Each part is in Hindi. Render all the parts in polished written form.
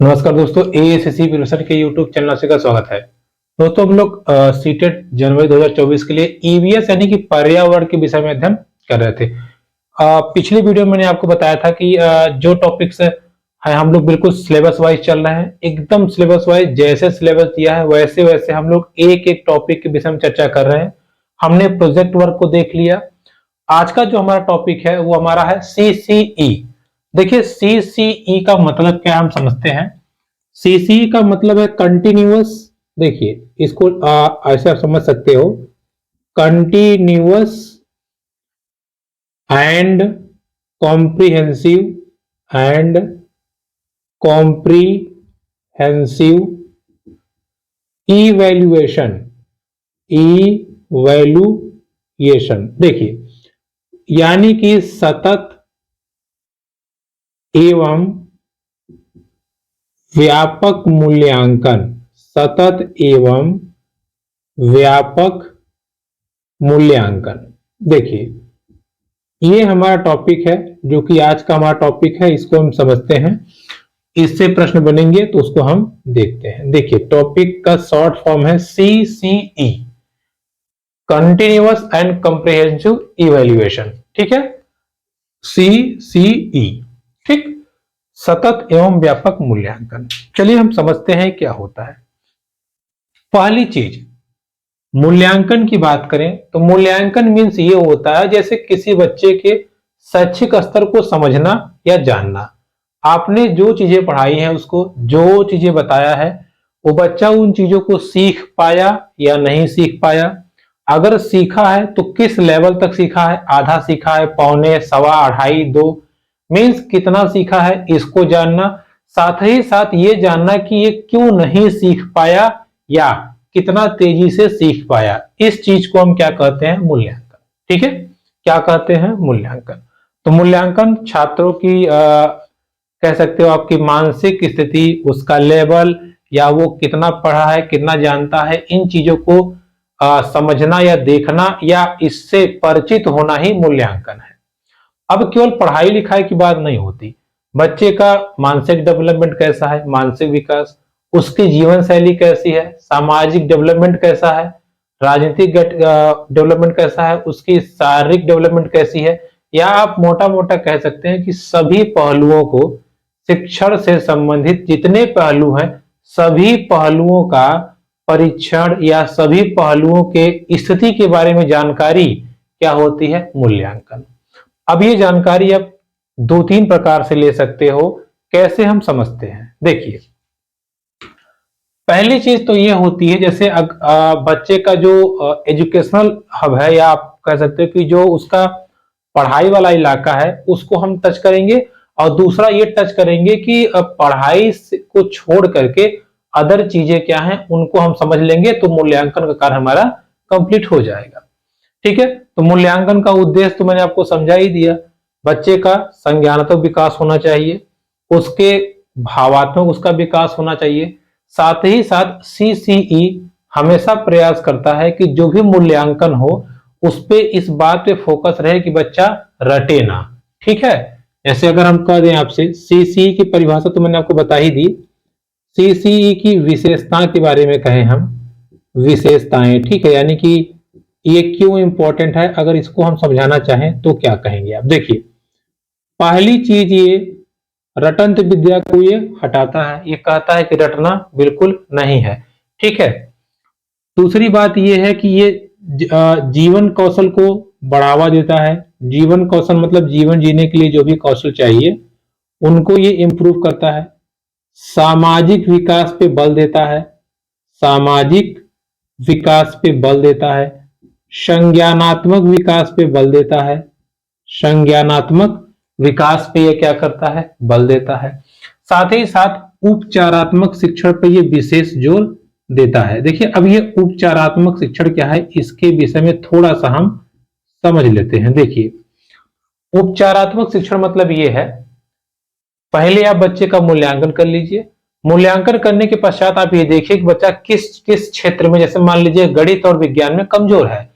नमस्कार दोस्तों, एएसएससी प्रिपरेशन के यूट्यूब चैनल से का स्वागत है। दोस्तों हम लोग सीटेट जनवरी 2024 के लिए ईवीएस यानी कि पर्यावरण के विषय में अध्ययन कर रहे थे। पिछली वीडियो में मैंने आपको बताया था कि जो टॉपिक्स है हम लोग बिल्कुल सिलेबस वाइज चल रहे हैं, एकदम सिलेबस वाइज। जैसे सिलेबस दिया है वैसे वैसे हम लोग एक एक टॉपिक के विषय में चर्चा कर रहे हैं। हमने प्रोजेक्ट वर्क को देख लिया। आज का जो हमारा टॉपिक है वो हमारा है सीसीई। देखिए सीसीई का मतलब क्या हम समझते हैं। सीसीई का मतलब है कंटिन्यूअस। देखिए इसको ऐसे आप समझ सकते हो, कंटिन्यूअस एंड कॉम्प्रिहेंसिव इवैल्यूएशन। देखिए यानी कि सतत एवं व्यापक मूल्यांकन। सतत एवं व्यापक मूल्यांकन। देखिए ये हमारा टॉपिक है, जो कि आज का हमारा टॉपिक है। इसको हम समझते हैं, इससे प्रश्न बनेंगे तो उसको हम देखते हैं। देखिए टॉपिक का शॉर्ट फॉर्म है CCE, continuous and comprehensive evaluation. ठीक है, सीसीई। ठीक, सतत एवं व्यापक मूल्यांकन। चलिए हम समझते हैं क्या होता है। पहली चीज, मूल्यांकन की बात करें तो मूल्यांकन मीन्स ये होता है जैसे किसी बच्चे के शैक्षिक स्तर को समझना या जानना। आपने जो चीजें पढ़ाई हैं, उसको जो चीजें बताया है, वो बच्चा उन चीजों को सीख पाया या नहीं सीख पाया। अगर सीखा है तो किस लेवल तक सीखा है, आधा सीखा है, पौने, सवा, अढ़ाई, दो, मीन्स कितना सीखा है, इसको जानना। साथ ही साथ ये जानना कि ये क्यों नहीं सीख पाया या कितना तेजी से सीख पाया। इस चीज को हम क्या कहते हैं, मूल्यांकन। ठीक है, क्या कहते हैं, मूल्यांकन। तो मूल्यांकन छात्रों की कह सकते हो आपकी मानसिक स्थिति, उसका लेवल, या वो कितना पढ़ा है, कितना जानता है, इन चीजों को समझना या देखना या इससे परिचित होना ही मूल्यांकन है। अब केवल पढ़ाई लिखाई की बात नहीं होती, बच्चे का मानसिक डेवलपमेंट कैसा है, मानसिक विकास, उसकी जीवन शैली कैसी है, सामाजिक डेवलपमेंट कैसा है, राजनीतिक डेवलपमेंट कैसा है, उसकी शारीरिक डेवलपमेंट कैसी है, या आप मोटा मोटा कह सकते हैं कि सभी पहलुओं को, शिक्षण से संबंधित जितने पहलू हैं, सभी पहलुओं का परीक्षण या सभी पहलुओं के स्थिति के बारे में जानकारी क्या होती है, मूल्यांकन। अब ये जानकारी आप दो तीन प्रकार से ले सकते हो। कैसे हम समझते हैं, देखिए पहली चीज तो ये होती है जैसे बच्चे का जो एजुकेशनल हब है, या आप कह सकते हो कि जो उसका पढ़ाई वाला इलाका है, उसको हम टच करेंगे। और दूसरा ये टच करेंगे कि पढ़ाई को छोड़ करके अदर चीजें क्या हैं, उनको हम समझ लेंगे तो मूल्यांकन का कार्य हमारा कंप्लीट हो जाएगा। ठीक है, तो मूल्यांकन का उद्देश्य तो मैंने आपको समझा ही दिया। बच्चे का संज्ञानात्मक विकास होना चाहिए, उसके भावात्मक उसका विकास होना चाहिए। साथ ही साथ सीसीई हमेशा प्रयास करता है कि जो भी मूल्यांकन हो उस पे इस बात पे फोकस रहे कि बच्चा रटे ना। ठीक है, जैसे अगर हम कह दें आपसे, सीसीई की परिभाषा तो मैंने आपको बता ही दी। सीसीई की विशेषताओं के बारे में कहें हम, विशेषताएं। ठीक है, यानी कि ये क्यों इंपॉर्टेंट है, अगर इसको हम समझाना चाहें तो क्या कहेंगे आप। देखिए पहली चीज, ये रटंत विद्या को ये हटाता है, ये कहता है कि रटना बिल्कुल नहीं है। ठीक है, दूसरी बात ये है कि ये जीवन कौशल को बढ़ावा देता है। जीवन कौशल मतलब जीवन जीने के लिए जो भी कौशल चाहिए उनको ये इंप्रूव करता है। सामाजिक विकास पे बल देता है, सामाजिक विकास पे बल देता है। संज्ञानात्मक विकास पे बल देता है, संज्ञानात्मक विकास पे ये क्या करता है, बल देता है। साथ ही साथ उपचारात्मक शिक्षण पे ये विशेष जोर देता है। देखिए अब ये उपचारात्मक शिक्षण क्या है, इसके विषय में थोड़ा सा हम समझ लेते हैं। देखिए उपचारात्मक शिक्षण मतलब ये है, पहले आप बच्चे का मूल्यांकन कर लीजिए। मूल्यांकन करने के पश्चात आप ये देखिए कि बच्चा किस किस क्षेत्र में, जैसे मान लीजिए गणित और विज्ञान में कमजोर है,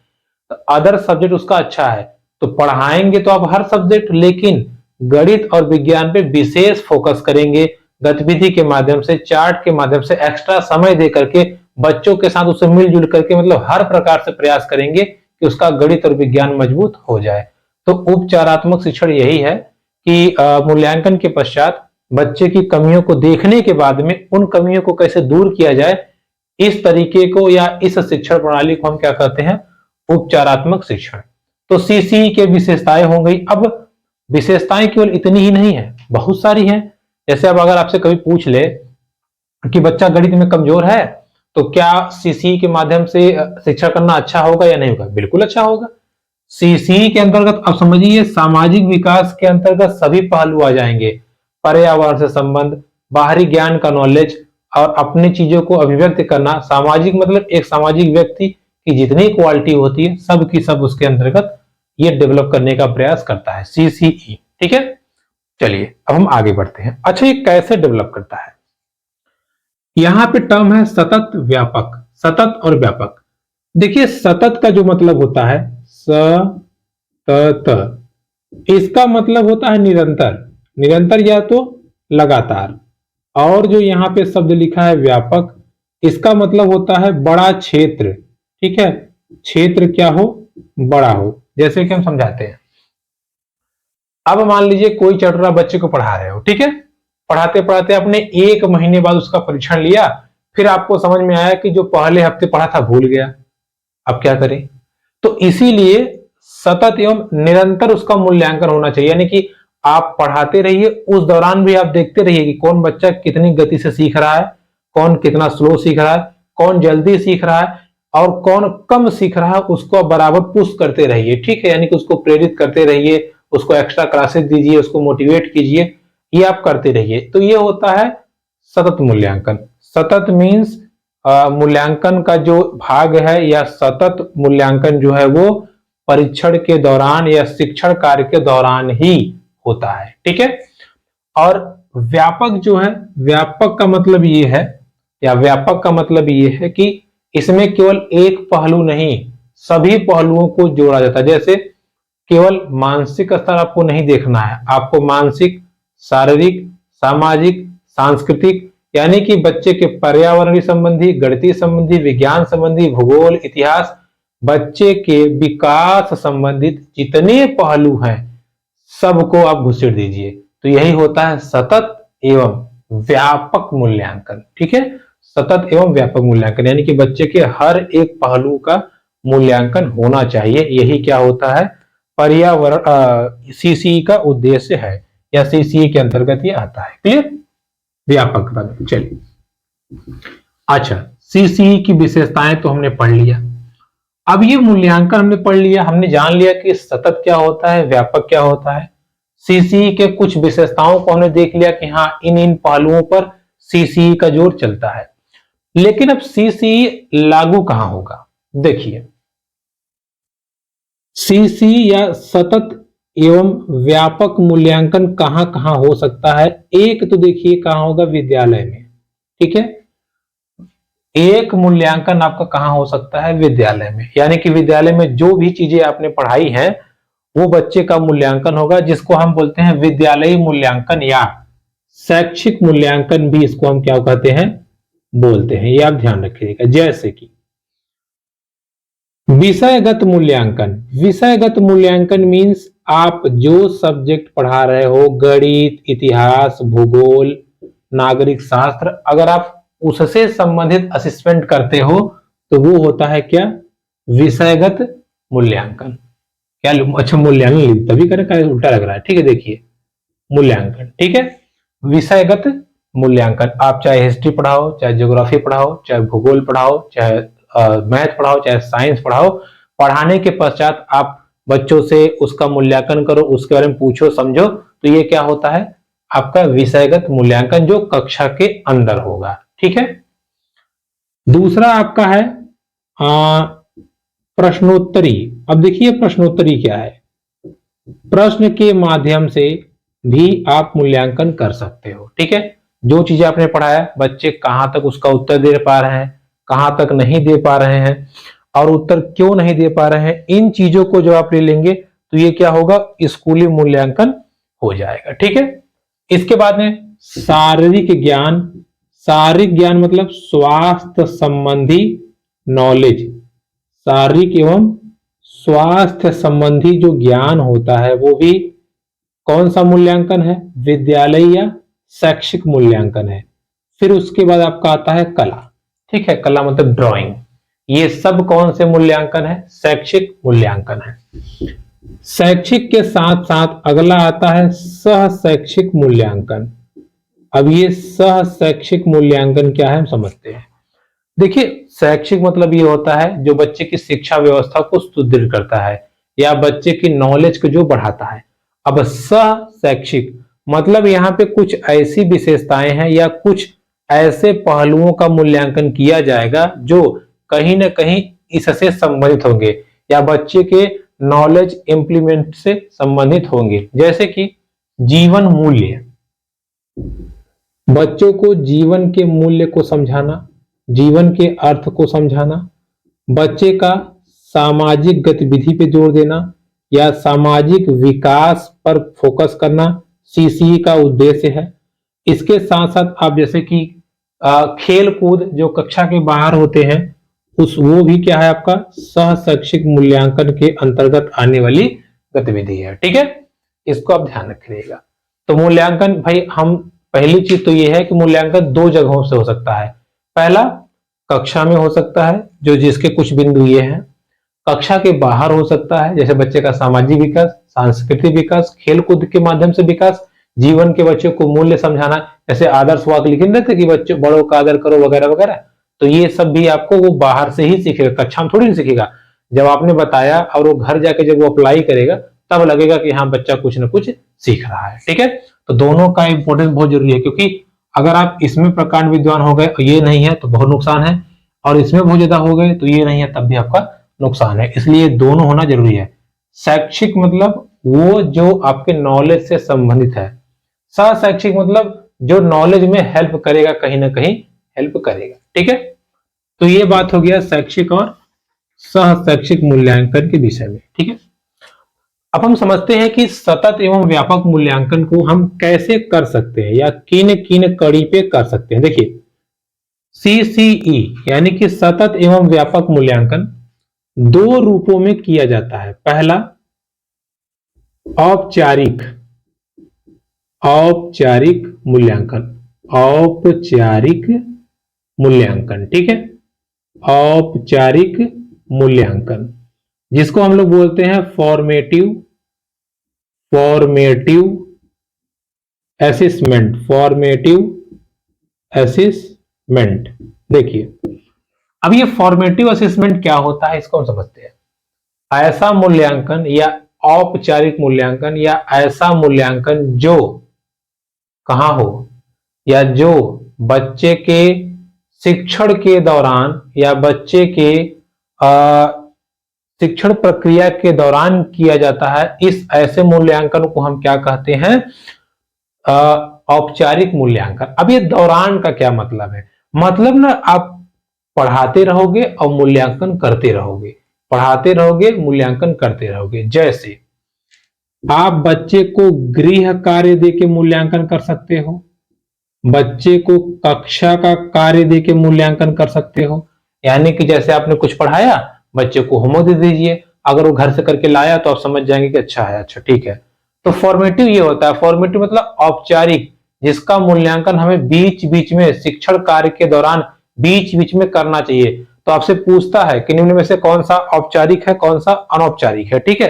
तो अदर सब्जेक्ट उसका अच्छा है, तो पढ़ाएंगे तो आप हर सब्जेक्ट, लेकिन गणित और विज्ञान पे विशेष फोकस करेंगे गतिविधि के माध्यम से, चार्ट के माध्यम से एक्स्ट्रा समय दे करके बच्चों के साथ उससे मिलजुल करके मतलब हर प्रकार से प्रयास करेंगे कि उसका गणित और विज्ञान मजबूत हो जाए। तो उपचारात्मक शिक्षण यही है कि मूल्यांकन के पश्चात बच्चे की कमियों को देखने के बाद में उन कमियों को कैसे दूर किया जाए, इस तरीके को या इस शिक्षण प्रणाली को हम क्या कहते हैं, उपचारात्मक शिक्षण। तो सीसीई के विशेषताएं हो गई। अब विशेषताएं केवल इतनी ही नहीं है, बहुत सारी हैं। जैसे अब अगर आपसे कभी पूछ ले कि बच्चा गणित में कमजोर है तो क्या सीसीई के माध्यम से शिक्षा करना अच्छा होगा या नहीं होगा? बिल्कुल अच्छा होगा। सीसीई के अंतर्गत अब समझिए सामाजिक विकास के अंतर्गत सभी पहलू आ जाएंगे, पर्यावरण से संबंध, बाहरी ज्ञान का नॉलेज और अपनी चीजों को अभिव्यक्त करना। सामाजिक मतलब एक सामाजिक व्यक्ति की जितनी क्वालिटी होती है सब की सब उसके अंतर्गत ये डेवलप करने का प्रयास करता है सीसीई। ठीक है, चलिए अब हम आगे बढ़ते हैं। अच्छा, ये कैसे डेवलप करता है? यहां पे टर्म है सतत व्यापक, सतत और व्यापक। देखिए सतत का जो मतलब होता है सतत, इसका मतलब होता है निरंतर, निरंतर या तो लगातार। और जो यहाँ पे शब्द लिखा है व्यापक, इसका मतलब होता है बड़ा क्षेत्र। ठीक है, क्षेत्र क्या हो, बड़ा हो। जैसे कि हम समझाते हैं, अब मान लीजिए कोई चैप्टर आप बच्चे को पढ़ा रहे हो, ठीक है, पढ़ाते पढ़ाते आपने 1 महीने बाद उसका परीक्षण लिया, फिर आपको समझ में आया कि जो पहले हफ्ते पढ़ा था भूल गया, अब क्या करें? तो इसीलिए सतत एवं निरंतर उसका मूल्यांकन होना चाहिए। यानी कि आप पढ़ाते रहिए, उस दौरान भी आप देखते रहिए कि कौन बच्चा कितनी गति से सीख रहा है, कौन कितना स्लो सीख रहा है, कौन जल्दी सीख रहा है और कौन कम सीख रहा है, उसको बराबर पुश करते रहिए। ठीक है, यानी कि उसको प्रेरित करते रहिए, उसको एक्स्ट्रा क्लासेस दीजिए, उसको मोटिवेट कीजिए, ये आप करते रहिए। तो ये होता है सतत मूल्यांकन। सतत मीन्स मूल्यांकन का जो भाग है या सतत मूल्यांकन जो है वो परीक्षण के दौरान या शिक्षण कार्य के दौरान ही होता है। ठीक है, और व्यापक जो है, व्यापक का मतलब ये है या व्यापक का मतलब ये है कि इसमें केवल एक पहलू नहीं, सभी पहलुओं को जोड़ा जाता है। जैसे केवल मानसिक स्तर आपको नहीं देखना है, आपको मानसिक, शारीरिक, सामाजिक, सांस्कृतिक, यानी कि बच्चे के पर्यावरणीय संबंधी, गणितीय संबंधी, विज्ञान संबंधी, भूगोल, इतिहास, बच्चे के विकास संबंधित जितने पहलू हैं सबको आप घुसेड़ दीजिए। तो यही होता है सतत एवं व्यापक मूल्यांकन। ठीक है, सतत एवं व्यापक मूल्यांकन यानी कि बच्चे के हर एक पहलू का मूल्यांकन होना चाहिए। यही क्या होता है, पर्यावरण सीसीई का उद्देश्य है या सीसीई के अंतर्गत ये आता है। क्लियर, व्यापक बात। चलिए, अच्छा, सीसीई की विशेषताएं तो हमने पढ़ लिया। अब ये मूल्यांकन हमने पढ़ लिया, हमने जान लिया कि सतत क्या होता है, व्यापक क्या होता है, सीसीई के कुछ विशेषताओं को हमने देख लिया कि हाँ इन इन पहलुओं पर सीसीई का जोर चलता है। लेकिन अब सीसीई लागू कहां होगा? देखिए, सीसीई या सतत एवं व्यापक मूल्यांकन कहां कहां हो सकता है? एक तो देखिए कहां होगा, विद्यालय में। ठीक है, एक मूल्यांकन आपका कहां हो सकता है? विद्यालय में। यानी कि विद्यालय में जो भी चीजें आपने पढ़ाई है वो बच्चे का मूल्यांकन होगा, जिसको हम बोलते हैं विद्यालयी मूल्यांकन या शैक्षिक मूल्यांकन भी इसको हम क्या कहते हैं, बोलते हैं। ये आप ध्यान रखिएगा। जैसे कि विषयगत मूल्यांकन, विषयगत मूल्यांकन मीन्स आप जो सब्जेक्ट पढ़ा रहे हो, गणित, इतिहास, भूगोल, नागरिक शास्त्र, अगर आप उससे संबंधित असेसमेंट करते हो तो वो होता है क्या, विषयगत मूल्यांकन। क्या, अच्छा मूल्यांकन तभी करें, उल्टा लग रहा है। ठीक है, देखिए मूल्यांकन, ठीक है, विषयगत मूल्यांकन। आप चाहे हिस्ट्री पढ़ाओ, चाहे ज्योग्राफी पढ़ाओ, चाहे भूगोल पढ़ाओ, चाहे मैथ पढ़ाओ, चाहे साइंस पढ़ाओ, पढ़ाने के पश्चात आप बच्चों से उसका मूल्यांकन करो, उसके बारे में पूछो, समझो, तो ये क्या होता है, आपका विषयगत मूल्यांकन जो कक्षा के अंदर होगा। ठीक है, दूसरा आपका है प्रश्नोत्तरी। अब देखिए प्रश्नोत्तरी क्या है, प्रश्न के माध्यम से भी आप मूल्यांकन कर सकते हो। ठीक है, जो चीजें आपने पढ़ाया बच्चे कहां तक उसका उत्तर दे पा रहे हैं, कहां तक नहीं दे पा रहे हैं और उत्तर क्यों नहीं दे पा रहे हैं, इन चीजों को जब आप ले लेंगे तो ये क्या होगा, स्कूली मूल्यांकन हो जाएगा। ठीक है, इसके बाद में शारीरिक ज्ञान, शारीरिक ज्ञान मतलब स्वास्थ्य संबंधी नॉलेज, शारीरिक एवं स्वास्थ्य संबंधी जो ज्ञान होता है वो भी कौन सा मूल्यांकन है, विद्यालय या शैक्षिक मूल्यांकन है। फिर उसके बाद आपका आता है कला, ठीक है, कला मतलब ड्राइंग। ये सब कौन से मूल्यांकन है, शैक्षिक मूल्यांकन है। शैक्षिक के साथ साथ अगला आता है सह शैक्षिक मूल्यांकन। अब ये सह शैक्षिक मूल्यांकन क्या है हम समझते हैं। देखिए शैक्षिक मतलब ये होता है जो बच्चे की शिक्षा व्यवस्था को सुदृढ़ करता है या बच्चे की नॉलेज को जो बढ़ाता है। अब सह शैक्षिक मतलब यहाँ पे कुछ ऐसी विशेषताएं हैं या कुछ ऐसे पहलुओं का मूल्यांकन किया जाएगा जो कहीं ना कहीं इससे संबंधित होंगे या बच्चे के नॉलेज इंप्लीमेंट से संबंधित होंगे। जैसे कि जीवन मूल्य, बच्चों को जीवन के मूल्य को समझाना, जीवन के अर्थ को समझाना, बच्चे का सामाजिक गतिविधि पे जोर देना या सामाजिक विकास पर फोकस करना सीसीई का उद्देश्य है। इसके साथ साथ आप जैसे कि खेल कूद जो कक्षा के बाहर होते हैं वो भी क्या है आपका सह शैक्षिक मूल्यांकन के अंतर्गत आने वाली गतिविधि है, ठीक है, इसको आप ध्यान रखिएगा। तो मूल्यांकन भाई हम पहली चीज तो ये है कि मूल्यांकन दो जगहों से हो सकता है। पहला कक्षा में हो सकता है जो जिसके कुछ बिंदु ये हैं, कक्षा के बाहर हो सकता है जैसे बच्चे का सामाजिक विकास, सांस्कृतिक विकास, खेल कूद के माध्यम से विकास, जीवन के बच्चों को मूल्य समझाना, जैसे आदर्श वाक्य लिखे रहते कि बच्चों बड़ों का आदर करो वगैरह वगैरह। तो ये सब भी आपको वो बाहर से ही सीखेगा, कक्षा में थोड़ी नहीं सीखेगा। जब आपने बताया और वो घर जाके जब वो अप्लाई करेगा तब लगेगा कि हाँ बच्चा कुछ ना कुछ सीख रहा है, ठीक है। तो दोनों का इंपॉर्टेंस बहुत जरूरी है क्योंकि अगर आप इसमें प्रकांड विद्वान हो गए और ये नहीं है तो बहुत नुकसान है, और इसमें बहुत ज्यादा हो गए तो ये नहीं है तब भी आपका नुकसान है। इसलिए दोनों होना जरूरी है। शैक्षिक मतलब वो जो आपके नॉलेज से संबंधित है, सह शैक्षिक मतलब जो नॉलेज में हेल्प करेगा, कहीं ना कहीं हेल्प करेगा, ठीक है। तो ये बात हो गया शैक्षिक और सह शैक्षिक मूल्यांकन के विषय में, ठीक है। अब हम समझते हैं कि सतत एवं व्यापक मूल्यांकन को हम कैसे कर सकते हैं या किन किन कड़ी पे कर सकते हैं। देखिए सीसीई यानी कि सतत एवं व्यापक मूल्यांकन दो रूपों में किया जाता है। पहला औपचारिक, औपचारिक मूल्यांकन, औपचारिक मूल्यांकन, ठीक है, औपचारिक मूल्यांकन जिसको हम लोग बोलते हैं formative, formative assessment, formative assessment. देखिए अब ये फॉर्मेटिव असेसमेंट क्या होता है इसको हम समझते हैं। ऐसा मूल्यांकन या औपचारिक मूल्यांकन या ऐसा मूल्यांकन जो कहां हो या जो बच्चे के शिक्षण के दौरान या बच्चे के शिक्षण प्रक्रिया के दौरान किया जाता है। इस ऐसे मूल्यांकन को हम क्या कहते हैं, औपचारिक मूल्यांकन। अब ये दौरान का क्या मतलब है, मतलब ना आप पढ़ाते रहोगे और मूल्यांकन करते रहोगे, पढ़ाते रहोगे मूल्यांकन करते रहोगे। जैसे आप बच्चे को गृह कार्य देके मूल्यांकन कर सकते हो, बच्चे को कक्षा का कार्य देके मूल्यांकन कर सकते हो। यानी कि जैसे आपने कुछ पढ़ाया, बच्चे को होमवर्क दे दीजिए, अगर वो घर से करके लाया तो आप समझ जाएंगे कि अच्छा है, अच्छा ठीक है। तो फॉर्मेटिव ये होता है, फॉर्मेटिव मतलब औपचारिक, जिसका मूल्यांकन हमें बीच बीच में शिक्षण कार्य के दौरान बीच बीच में करना चाहिए। तो आपसे पूछता है कि निम्न में से कौन सा औपचारिक है, कौन सा अनौपचारिक है, ठीक है।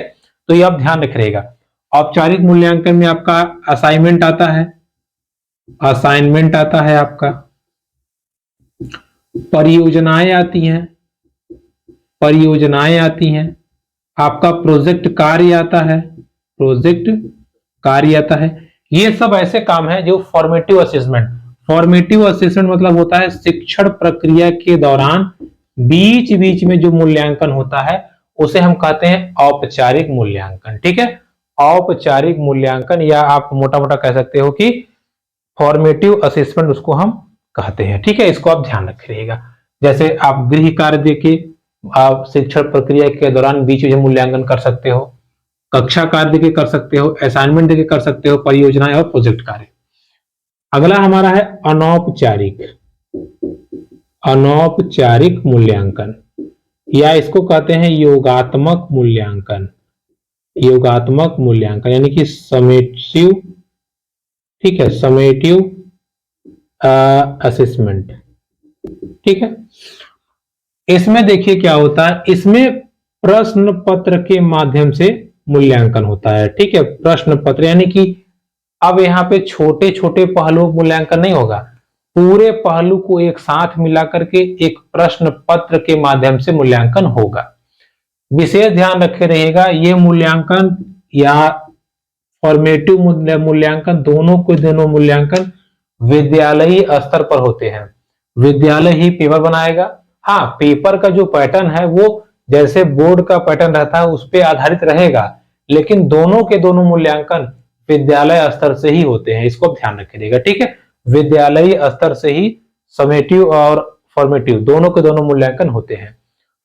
तो ये आप ध्यान रखिएगा। औपचारिक मूल्यांकन में आपका असाइनमेंट आता है, असाइनमेंट आता है, आपका परियोजनाएं आती हैं, परियोजनाएं आती हैं, आपका प्रोजेक्ट कार्य आता है, प्रोजेक्ट कार्य आता है। ये सब ऐसे काम है जो फॉर्मेटिव असेसमेंट, फॉर्मेटिव असेसमेंट मतलब होता है शिक्षण प्रक्रिया के दौरान बीच बीच में जो मूल्यांकन होता है उसे हम कहते हैं औपचारिक मूल्यांकन, ठीक है। औपचारिक मूल्यांकन या आप मोटा मोटा कह सकते हो कि फॉर्मेटिव असेसमेंट उसको हम कहते हैं, ठीक है। इसको आप ध्यान रखिएगा। जैसे आप गृह कार्य देके आप शिक्षण प्रक्रिया के दौरान बीच में मूल्यांकन कर सकते हो, कक्षा कार्य देके कर सकते हो, असाइनमेंट देके कर सकते हो, परियोजनाएं और प्रोजेक्ट कार्य। अगला हमारा है अनौपचारिक, अनौपचारिक मूल्यांकन, या इसको कहते हैं योगात्मक मूल्यांकन, योगात्मक मूल्यांकन यानी कि समेटिव, ठीक है, समेटिव असेसमेंट। ठीक है, इसमें देखिए क्या होता है, इसमें प्रश्न पत्र के माध्यम से मूल्यांकन होता है। ठीक है, प्रश्न पत्र यानी कि अब यहाँ पे छोटे छोटे पहलुओं मूल्यांकन नहीं होगा, पूरे पहलू को एक साथ मिलाकर के एक प्रश्न पत्र के माध्यम से मूल्यांकन होगा। विशेष ध्यान रखे रहिएगा, ये मूल्यांकन या फॉर्मेटिव मूल्यांकन, दोनों मूल्यांकन विद्यालयी स्तर पर होते हैं। विद्यालय ही पेपर बनाएगा। हाँ, पेपर का जो पैटर्न है वो जैसे बोर्ड का पैटर्न रहता है उस पर आधारित रहेगा, लेकिन दोनों के दोनों मूल्यांकन विद्यालय स्तर से ही होते हैं, इसको ध्यान रखिएगा। ठीक है, विद्यालयी स्तर से ही समेटिव और फॉर्मेटिव दोनों के दोनों मूल्यांकन होते हैं।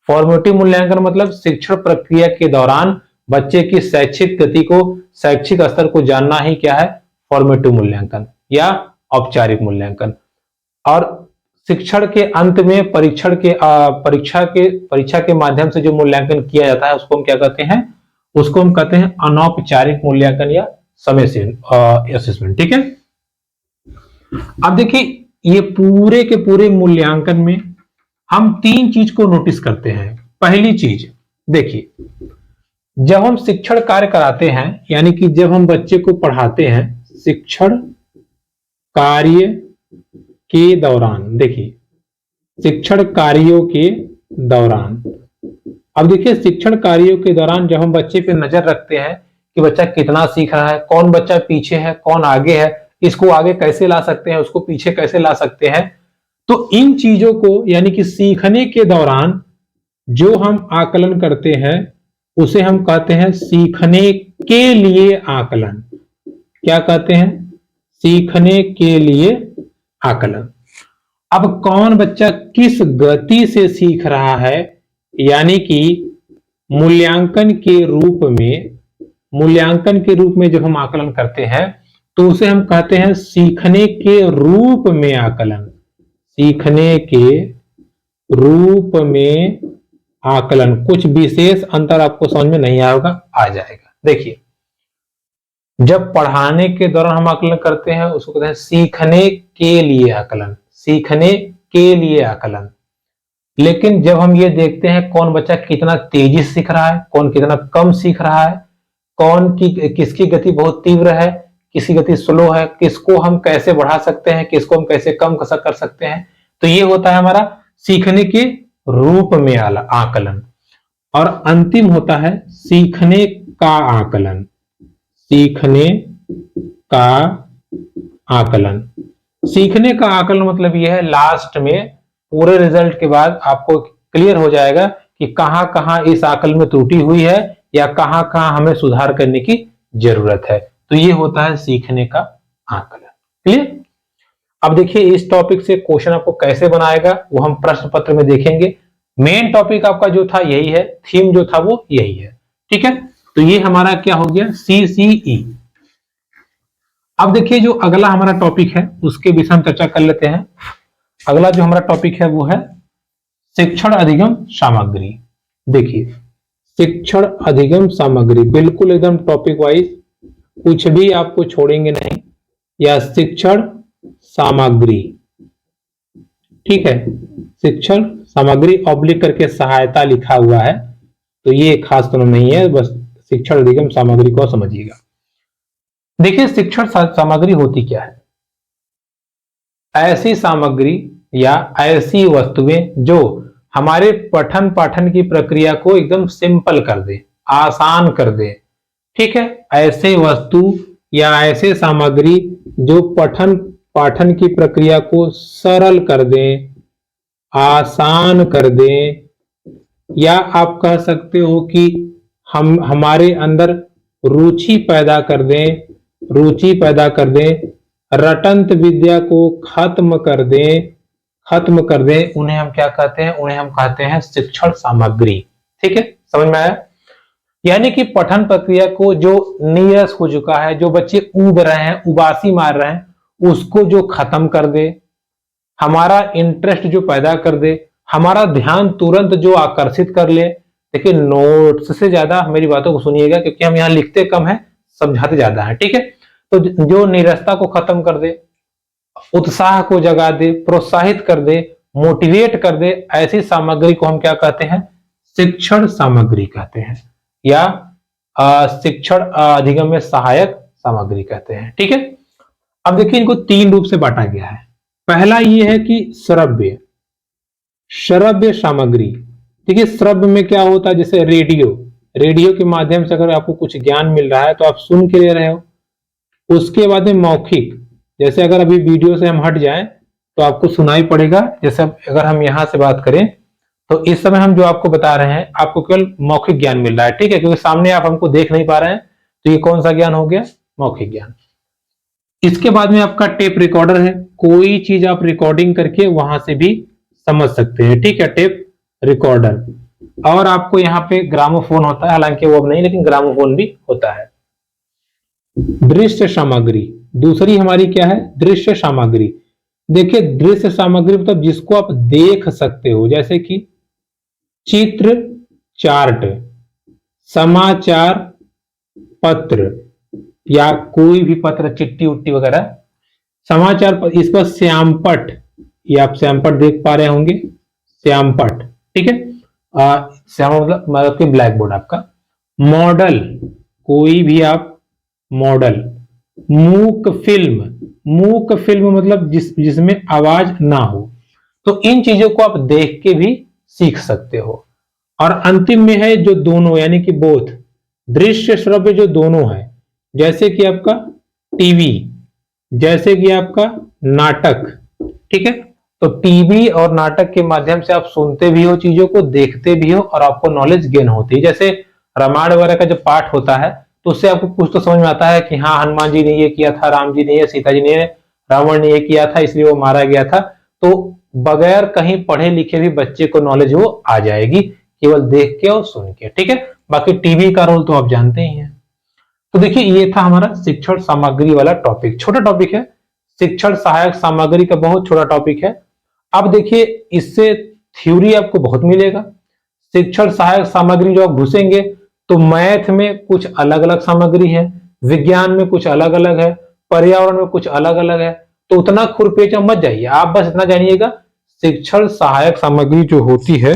फॉर्मेटिव मूल्यांकन मतलब शिक्षण प्रक्रिया के दौरान बच्चे की शैक्षिक गति को, शैक्षिक स्तर को जानना ही क्या है, फॉर्मेटिव मूल्यांकन या औपचारिक मूल्यांकन। और शिक्षण के अंत में परीक्षा के माध्यम से जो मूल्यांकन किया जाता है उसको हम क्या कहते हैं, उसको हम कहते हैं अनौपचारिक मूल्यांकन या समेटिव असेसमेंट। ठीक है, अब देखिए ये पूरे के पूरे मूल्यांकन में हम तीन चीज को नोटिस करते हैं। पहली चीज देखिए, जब हम शिक्षण कार्य कराते हैं यानी कि जब हम बच्चे को पढ़ाते हैं शिक्षण कार्य के दौरान, देखिए शिक्षण कार्यों के दौरान, अब देखिए शिक्षण कार्यों के दौरान जब हम बच्चे पे नजर रखते हैं कि बच्चा कितना सीख रहा है, कौन बच्चा पीछे है कौन आगे है, इसको आगे कैसे ला सकते हैं, उसको पीछे कैसे ला सकते हैं, तो इन चीजों को यानी कि सीखने के दौरान जो हम आकलन करते हैं उसे हम कहते हैं सीखने के लिए आकलन। क्या कहते हैं, सीखने के लिए आकलन। अब कौन बच्चा किस गति से सीख रहा है, यानी कि मूल्यांकन के रूप में जब हम आकलन करते हैं तो उसे हम कहते हैं सीखने के रूप में आकलन, सीखने के रूप में आकलन। कुछ विशेष अंतर आपको समझ में नहीं आएगा, आ जाएगा। देखिए, जब पढ़ाने के दौरान हम आकलन करते हैं उसको कहते हैं सीखने के लिए आकलन, सीखने के लिए आकलन। लेकिन जब हम ये देखते हैं कौन बच्चा कितना तेजी से सीख रहा है, कौन कितना कम सीख रहा है, किसकी गति बहुत तीव्र है, किसकी गति स्लो है, किसको हम कैसे बढ़ा सकते हैं, किसको हम कैसे कम कर सकते हैं, तो ये होता है हमारा सीखने के रूप में आकलन। और अंतिम होता है सीखने का आकलन, सीखने का आकलन। सीखने का आकलन मतलब यह है लास्ट में पूरे रिजल्ट के बाद आपको क्लियर हो जाएगा कि कहां कहां इस आकलन में त्रुटि हुई है या कहां कहां हमें सुधार करने की जरूरत है। तो ये होता है सीखने का आकलन। क्लियर। अब देखिए इस टॉपिक से क्वेश्चन आपको कैसे बनाएगा वो हम प्रश्न पत्र में देखेंगे। मेन टॉपिक आपका जो था यही है, थीम जो था वो यही है। ठीक है, तो ये हमारा क्या हो गया, CCE। अब देखिए जो अगला हमारा टॉपिक है उसके विषय में चर्चा कर लेते हैं। अगला जो हमारा टॉपिक है वो है शिक्षण अधिगम सामग्री। देखिए शिक्षण अधिगम सामग्री बिल्कुल एकदम टॉपिक वाइज, कुछ भी आपको छोड़ेंगे नहीं, या शिक्षण सामग्री। ठीक है, शिक्षण सामग्री ऑब्लिक करके सहायता लिखा हुआ है, तो ये खास तो नहीं है, बस शिक्षण अधिगम सामग्री को समझिएगा। देखिए शिक्षण सामग्री होती क्या है, ऐसी सामग्री या ऐसी वस्तुएं जो हमारे पठन पाठन की प्रक्रिया को एकदम सिंपल कर दे, आसान कर दे। ठीक है, ऐसे वस्तु या ऐसे सामग्री जो पठन पाठन की प्रक्रिया को सरल कर दें, आसान कर दें, या आप कह सकते हो कि हम हमारे अंदर रुचि पैदा कर दें, रुचि पैदा कर दें, रटंत विद्या को खत्म कर दें, उन्हें हम क्या कहते हैं, उन्हें हम कहते हैं शिक्षण सामग्री। ठीक है, समझ में आया। यानी कि पठन प्रक्रिया को जो नीरस हो चुका है, जो बच्चे ऊब रहे हैं, उबासी मार रहे हैं, उसको जो खत्म कर दे, हमारा इंटरेस्ट जो पैदा कर दे, हमारा ध्यान तुरंत जो आकर्षित कर ले। देखिए नोट्स से ज्यादा मेरी बातों को सुनिएगा, क्योंकि हम यहाँ लिखते कम है, समझाते ज्यादा है, ठीक है। तो जो नीरसता को खत्म कर दे, उत्साह को जगा दे, प्रोत्साहित कर दे, मोटिवेट कर दे, ऐसी सामग्री को हम क्या कहते हैं? शिक्षण सामग्री कहते हैं, या शिक्षण अधिगम में सहायक सामग्री कहते हैं, ठीक है। अब देखिए इनको तीन रूप से बांटा गया है। पहला ये है कि श्रव्य, श्रव्य सामग्री। देखिए श्रव्य में क्या होता है, जैसे रेडियो, रेडियो के माध्यम से अगर आपको कुछ ज्ञान मिल रहा है तो आप सुन के ले रहे हो। उसके बाद में मौखिक, जैसे अगर अभी वीडियो से हम हट जाएं तो आपको सुनाई पड़ेगा। जैसे अगर हम यहां से बात करें तो इस समय हम जो आपको बता रहे हैं आपको केवल मौखिक ज्ञान मिल रहा है, ठीक है, क्योंकि सामने आप हमको देख नहीं पा रहे हैं। तो ये कौन सा ज्ञान हो गया? मौखिक ज्ञान। इसके बाद में आपका टेप रिकॉर्डर है, कोई चीज आप रिकॉर्डिंग करके वहां से भी समझ सकते हैं, ठीक है, टेप रिकॉर्डर। और आपको यहाँ पे ग्रामोफोन होता है, हालांकि वो अब नहीं, लेकिन ग्रामोफोन भी होता है। दृश्य सामग्री दूसरी हमारी क्या है? दृश्य सामग्री। देखिए दृश्य सामग्री मतलब जिसको आप देख सकते हो, जैसे कि चित्र, चार्ट, समाचार पत्र या कोई भी पत्र, चिट्ठी उट्टी वगैरह, समाचार पत्र। इस पर श्यामपट, ये आप श्यामपट देख पा रहे होंगे, श्यामपट, ठीक है। श्याम मतलब कि ब्लैक बोर्ड आपका। मॉडल, कोई भी आप मॉडल। मूक फिल्म, मूक फिल्म मतलब जिसमें आवाज ना हो। तो इन चीजों को आप देख के भी सीख सकते हो। और अंतिम में है जो दोनों, यानी कि बोथ, दृश्य श्रव्य जो दोनों है, जैसे कि आपका टीवी, जैसे कि आपका नाटक, ठीक है। तो टीवी और नाटक के माध्यम से आप सुनते भी हो चीजों को, देखते भी हो, और आपको नॉलेज गेन होती है। जैसे रामायण वगैरह का जब पाठ होता है तो उससे आपको कुछ तो समझ में आता है कि हाँ हनुमान जी ने ये किया था, राम जी ने ये, सीता जी ने, रावण ने ये किया था, इसलिए वो मारा गया था। तो बगैर कहीं पढ़े लिखे भी बच्चे को नॉलेज वो आ जाएगी, केवल देख के और सुन के, ठीक है। बाकी टीवी का रोल तो आप जानते ही हैं। तो देखिए ये था हमारा शिक्षण सामग्री वाला टॉपिक, छोटा टॉपिक है। शिक्षण सहायक सामग्री का बहुत छोटा टॉपिक है। अब देखिए इससे थ्योरी आपको बहुत मिलेगा। शिक्षण सहायक सामग्री जो आप घुसेंगे तो मैथ में कुछ अलग अलग सामग्री है, विज्ञान में कुछ अलग अलग है, पर्यावरण में कुछ अलग अलग है। तो उतना खुरपेचा मत जाइए, आप बस इतना जानिएगा शिक्षण सहायक सामग्री जो होती है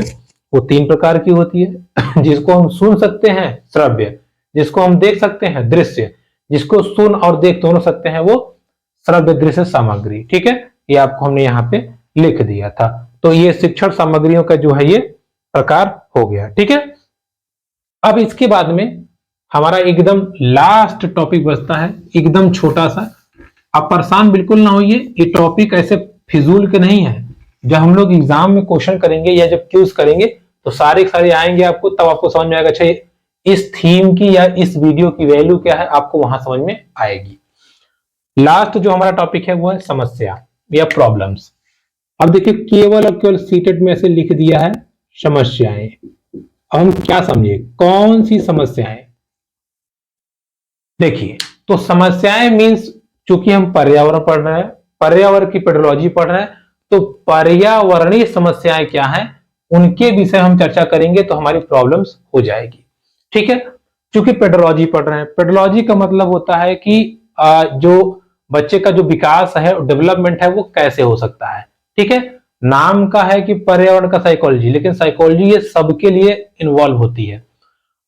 वो तीन प्रकार की होती है। जिसको हम सुन सकते हैं श्रव्य, जिसको हम देख सकते हैं दृश्य, जिसको सुन और देख दोनों सकते हैं वो श्रव्य दृश्य सामग्री, ठीक है। ये आपको हमने यहाँ पे लिख दिया था। तो ये शिक्षण सामग्रियों का जो है ये प्रकार हो गया, ठीक है। अब इसके बाद में हमारा एकदम लास्ट टॉपिक बचता है, एकदम छोटा सा। आप परेशान बिल्कुल ना होइए, ये टॉपिक ऐसे फिजूल के नहीं है। जब हम लोग एग्जाम में क्वेश्चन करेंगे या जब क्यूज करेंगे तो सारे आएंगे आपको, तब आपको समझ में आएगा अच्छा इस थीम की या इस वीडियो की वैल्यू क्या है, आपको वहां समझ में आएगी। लास्ट जो हमारा टॉपिक है वो है समस्या या प्रॉब्लम्स। अब देखिए केवल और केवल सीटेट में ऐसे लिख दिया है समस्याएं। अब हम क्या समझे कौन सी समस्याएं? देखिए तो समस्याएं मीन्स, चूंकि हम पर्यावरण पढ़ रहे हैं, पर्यावरण की पेडोलॉजी पढ़ रहे हैं, तो पर्यावरणीय समस्याएं क्या हैं उनके विषय हम चर्चा करेंगे तो हमारी प्रॉब्लम्स हो जाएगी, ठीक है। चूंकि पेडोलॉजी पढ़ रहे हैं, पेडोलॉजी का मतलब होता है कि जो बच्चे का जो विकास है, डेवलपमेंट है, वो कैसे हो सकता है, ठीक है। नाम का है कि पर्यावरण का साइकोलॉजी, लेकिन साइकोलॉजी ये सबके लिए इन्वॉल्व होती है।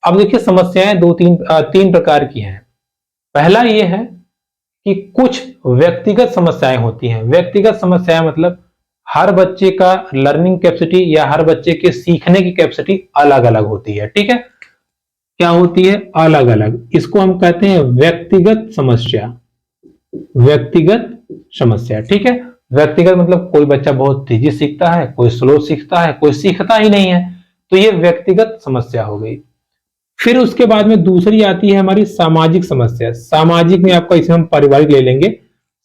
अब देखिए समस्याएं तीन प्रकार की हैं। पहला ये है कि कुछ व्यक्तिगत समस्याएं होती हैं। व्यक्तिगत समस्याएं मतलब हर बच्चे का लर्निंग कैपेसिटी या हर बच्चे के सीखने की कैपेसिटी अलग अलग होती है, ठीक है। क्या होती है? अलग अलग। इसको हम कहते हैं व्यक्तिगत समस्या, व्यक्तिगत समस्या, ठीक है। व्यक्तिगत मतलब कोई बच्चा बहुत तेजी सीखता है, कोई स्लो सीखता है, कोई सीखता ही नहीं है, तो ये व्यक्तिगत समस्या हो गई। फिर उसके बाद में दूसरी आती है हमारी सामाजिक समस्या। सामाजिक में आपका इसे हम पारिवारिक ले लेंगे।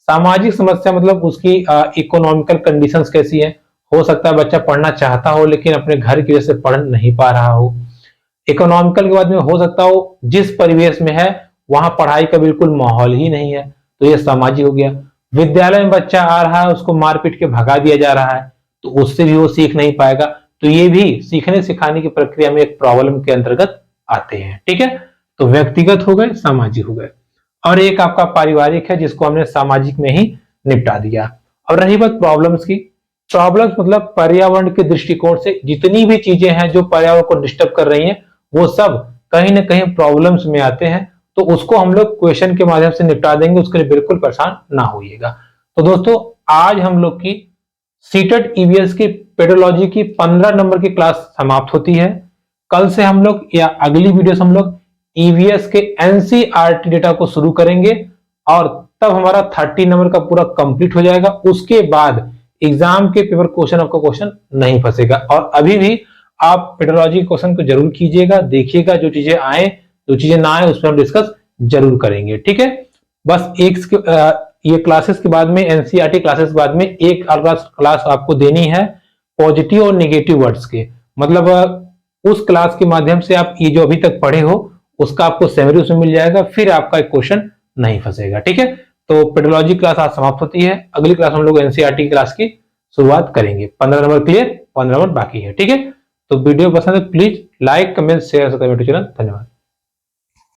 सामाजिक समस्या मतलब उसकी इकोनॉमिकल कंडीशंस कैसी है। हो सकता है बच्चा पढ़ना चाहता हो लेकिन अपने घर की वजह से पढ़ नहीं पा रहा हो। इकोनॉमिकल के बाद में हो सकता हो जिस परिवेश में है वहां पढ़ाई का बिल्कुल माहौल ही नहीं है, तो ये सामाजिक हो गया। विद्यालय में बच्चा आ रहा है, उसको मार पीट के भगा दिया जा रहा है, तो उससे भी वो सीख नहीं पाएगा। तो ये भी सीखने सिखाने की प्रक्रिया में एक प्रॉब्लम के अंतर्गत आते हैं। ठीक है, तो व्यक्तिगत हो गए, सामाजिक हो गए, और एक आपका पारिवारिक है जिसको हमने सामाजिक में ही निपटा दिया। और रही बात प्रॉब्लम्स की, प्रॉब्लम्स मतलब पर्यावरण के दृष्टिकोण से जितनी भी चीजें हैं जो पर्यावरण को डिस्टर्ब कर रही हैं, वो सब कहीं ना कहीं प्रॉब्लम्स में आते हैं। तो उसको हम लोग क्वेश्चन के माध्यम से निपटा देंगे, उसके लिए बिल्कुल परेशान ना होइएगा। तो दोस्तों, आज हम लोग की सीटेट ईवीएस की पेडोलॉजी की 15 नंबर की क्लास समाप्त होती है। कल से हम लोग या अगली वीडियो से हम लोग ईवीएस के एनसीईआरटी डेटा को शुरू करेंगे, और तब हमारा 30 नंबर का पूरा कंप्लीट हो जाएगा। उसके बाद एग्जाम के पेपर क्वेश्चन आपका क्वेश्चन नहीं फंसेगा। और अभी भी आप पेडोलॉजी क्वेश्चन को जरूर कीजिएगा, देखिएगा, जो चीजें आए, जो चीजें ना आए, उस पर हम डिस्कस जरूर करेंगे। ठीक है, बस ये क्लासेस के बाद में, एनसीईआरटी क्लासेस के बाद में एक क्लास आपको देनी है पॉजिटिव और नेगेटिव वर्ड्स के, मतलब उस क्लास के माध्यम से आप ये जो अभी तक पढ़े हो उसका आपको समरी उसमें मिल जाएगा, फिर आपका एक क्वेश्चन नहीं फंसेगा। ठीक है, तो पेडोलॉजी क्लास आज समाप्त होती है। अगली क्लास हम लोग एनसीईआरटी क्लास की शुरुआत करेंगे। 15 नंबर क्लियर, 15 नंबर बाकी है। ठीक है, तो वीडियो पसंद है please like, comment, share, subscribe to channel. धन्यवाद।